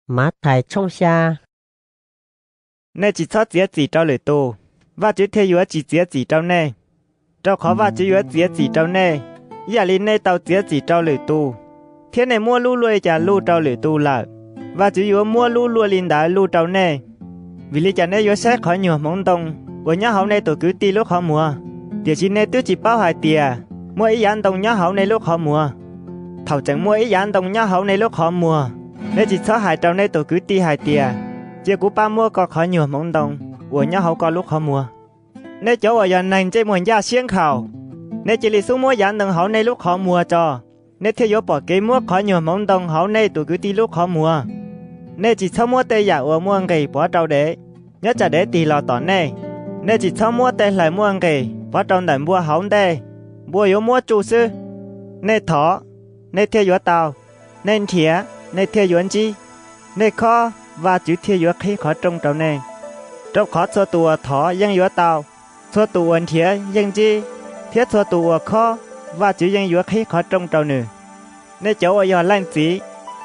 má thải trong xa. Nè chỉ cho dĩa gì trao lời tu, và chứ thế yếu chỉ dĩa gì trao nè. Trao khó và chứ yếu dĩa gì trao nè. Giả lý nè tao dĩa gì trao lời tu. Thế này mua lưu lùi chả lưu trao lời tu là. Và chứ yếu mua lưu lùi linh đá lưu trao nè. Vì lý chả nè yếu xét khỏi nhiều mong đông. Bởi nhá hậu này tôi cứ ti lúc khó mùa. Điều chỉ nè tôi chỉ bao hài tìa. Mua ý án đồng nhá hậu này lúc khó mùa. Thảo chẳng mua ý án đồng nhá hậu này lúc khó mùa. Nè chỉ cho hài trao nè tôi cứ ti hài tìa. Chỉ cú ba mua có khỏi nhiều mong đông. Bởi nhá hậu có lúc khó mùa. Nè chỗ ở giờ này chơi muốn ra xiên khảo. Nè chỉ lý số mua án đồng hậu này lúc khó mùa cho. Nè theo yếu bỏ kế mua khỏi nhiều mong đông hậu này tôi cứ ti lúc khó mùa. Nè chỉ cho mua tê giả ở mua ngày bỏ trâu đế. Nhớ chả để tì lò tỏ nè. Nè chỉ cho mua tê lại mua ngày bỏ trâu đàn mua hậu đế. Mua yếu mua chủ sư. Nè thỏ. Nè theo yếu tàu. Nè thía. Nè theo yếu chi. Nè khó. Và chữ theo yếu khi khó trông trâu nè. Trâu khó cho tùa thỏ dân yếu tàu. Cho tùa thía dân chi. Thiết cho tùa khó. Và chữ dân yếu khi khó trông trâu nè. Nè cháu ở giờ lanh chí.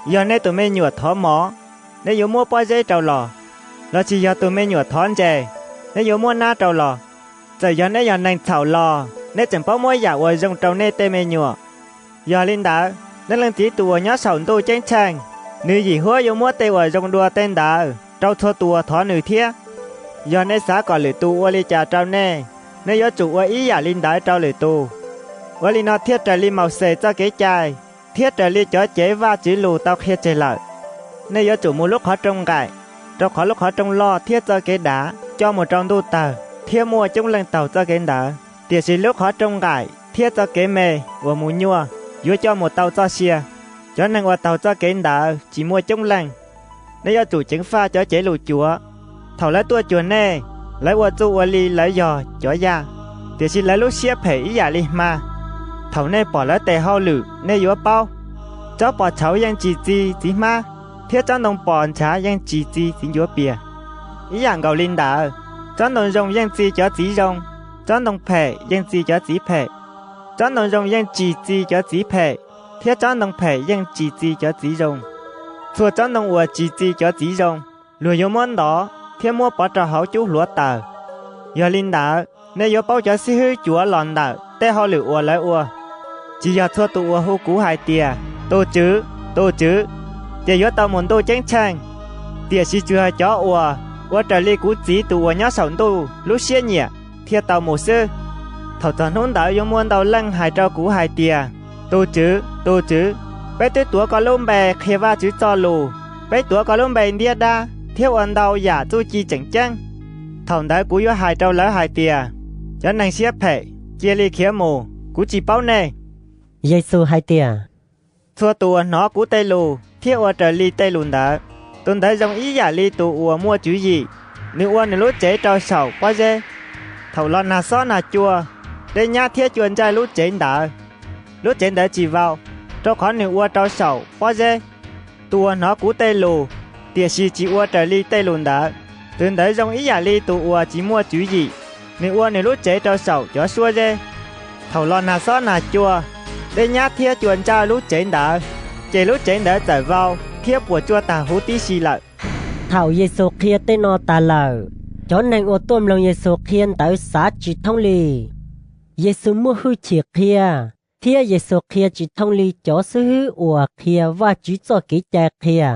Giờ nè tụi mình nhụa thỏ mỏ. Nè yếu mua bó dây trâu lò. Là chỉ giờ tụi mình nhụa thón chè. Nè yếu mua ná trâu lò. Giờ nè giờ nành thảo lò. Nè chẳng bó mối giả ở dòng trâu nè tê mê nhụa. Giờ linh đá. Nè lần tí tùa nhó sổng tù chênh chàng. Nữ gì hứa yếu mua tê ở dòng đùa tên đá. Trâu thua tùa thó nữ thiết. Giờ nè xá có lửa tù ở lì trà trâu nè. Nè yếu chủ ở ý giả linh đá trâu lửa tù. Ở lì nó thiết trở lì màu xề cho kế chai. Thiết trở lì chó chế và chữ lù tao khía chế lợi. Nè yếu chủ một lúc khó trông cải. Trâu khó lúc khó trông lo thiết cho kế đá. Cho một trong đu tờ. Thiết mua trong lần tàu cho kế đá. Tiệt sĩ lúc khó trông cải. Thiết cho kế mê. Và mù nhua. Yếu cho một tàu cho xìa. Cho nên ở tàu cho kế đá. Chỉ mua trong lần. Nè yếu chủ chứng pha cho chế lù chúa. Thảo lấy tua chúa nè. Lấy qua chú ở lì lấy giò chó da. Tiệt sĩ lấy lúc xếp phải ý giả lì mà. Thảo nè bỏ lấy tè hao lử. Nè yếu bao. Cháu bỏ cháu yang chỉ gì gì mà. Thiết cho nông bỏ chá yang chỉ gì gì yếu bìa. Ý dạng gầu linh đá. Cho nông rồng yang gì cho gì rồng. Cho nông phẻ yang gì cho gì phẻ. Cho nông rồng yang chỉ gì cho gì phẻ. Thiết cho nông phẻ yang chỉ gì cho gì rồng. Thua cho nông ua chỉ gì cho gì rồng. Lùi yếu món đó. Thiết mua bỏ trò hảo chú lúa tờ. Giờ linh đá. Nếu yếu bao cho sĩ hư chúa lòn đá. Tê hao lử ua lấy ua. Chỉ giờ thua tụ ua hô cú hai tìa. Tô chứ. Chỉ yếu tao muốn tô chén chang. Tìa sĩ chưa chó ua. Ua trở li cú chỉ tụ ua nhá sổng tụ. Lúc xế nhẹ. Thiết tao mù sư. Thảo toàn hôn đảo yếu muôn tao lăng hai trao cú hai tìa. Tô chứ. Bé tuyết tủa có lông bè khê va chứ cho lù. Bé tủa có lông bè đĩa đa. Thiếu ẩn đau giả tu chi chẳng chăng. Thảo đảo cú yếu hai trao lấy hai tìa. Cho nàng xếp phệ. Chia li khía mù. Cú chỉ bao nè. Giê-xu hai tìa. Thua tùa nó cú tê lù. Thiết ua trở li tê lùn đá. Tôn thấy dòng ý giả li tù ua mua chữ gì. Nữ ua nữ lút chế trao sầu quá dê. Thầu lon nà xó nà chua. Đây nhá thiết chuồn trai lút chế đá. Lút chế đá chỉ vào. Trao khó nữ ua trao sầu quá dê. Tùa nó cú tê lù. Tìa xì chỉ ua trở li tê lùn đá. Tôn thấy dòng ý giả li tù ua chỉ mua chữ gì. Nữ ua nữ lút chế trao sầu cho xua dê. Thầu lon nà xó nà chua. Đây nhá thiết chuồn trai lút chế đá. Chế lúc chế đã giải vào. Thiết của chua tà hú tí xì lợi. Thảo Giê-xu kia tên nó tà lờ. Cho nên ô tôm lòng Giê-xu khiên tới xá chỉ thông lì. Giê-xu mua hư chỉ kia. Thiết Giê-xu kia chỉ thông lì cho sư hư ủa kia và chỉ cho kỹ chạc kia.